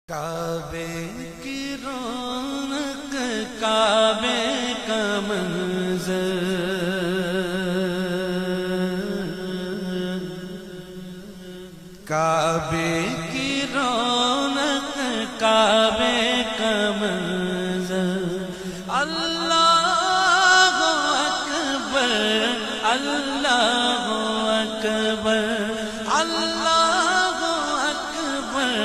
کعبے کی رونق کعبے کا منظر، کعبے کی رونق کعبے کا منظر، اللہ اکبر اللہ اکبر اللہ اکبر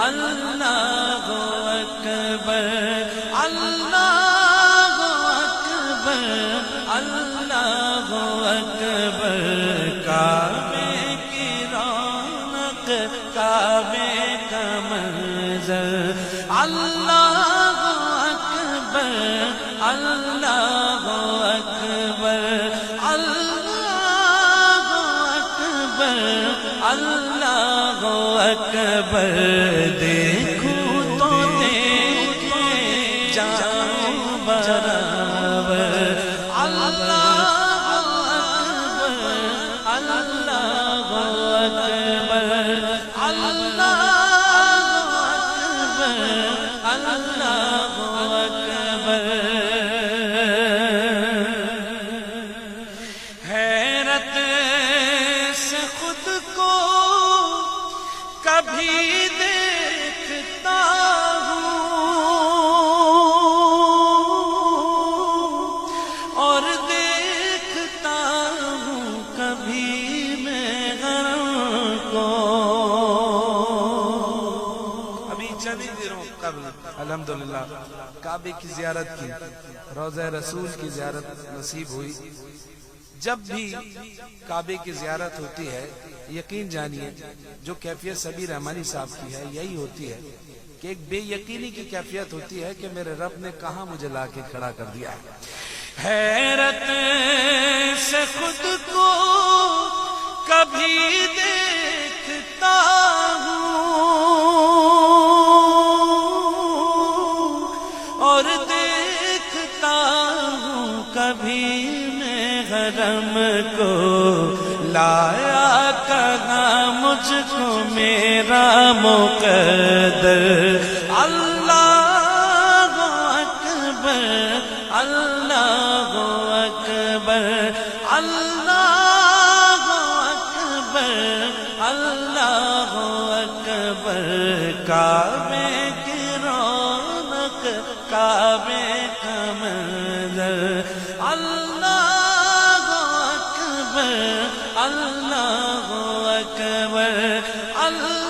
اللہ اکبر اللہ اکبر اللہ اکبر، کعبے کی رونق کعبے کا منظر، اللہ اکبر اللہ اکبر اللہ اکبر اللہ اکبر، دیکھوں تو دیکھے جاؤں برابر، اللہ اکبر اللہ اکبر اللہ اکبر اللہ اکبر، حیرت سے خود کو کبھی دیکھتا ہوں اور دیکھتا ہوں کبھی میں غرام کو۔ ابھی چند دنوں قبل الحمدللہ کعبے کی زیارت کی، روضہ رسول کی زیارت نصیب ہوئی۔ جب بھی کعبے کی زیارت ہوتی ہے یقین جانیے جو کیفیت سبیر رحمانی صاحب کی ہے یہی ہوتی ہے کہ ایک بے یقینی کی کیفیت ہوتی ہے کہ میرے رب نے کہاں مجھے لا کے کھڑا کر دیا ہے۔ حیرت سے خود کو کبھی دیکھتا ہوں اور دیکھتا ہوں کبھی میں حرم کو، لایا کہاں مجھ کو میرا مقدر، اللہ اکبر اللہ اکبر اللہ اکبر اللہ اکبر، کعبے کی رونق کعبے کا منظر، اللہ اکبر اللہ اکبر اللہ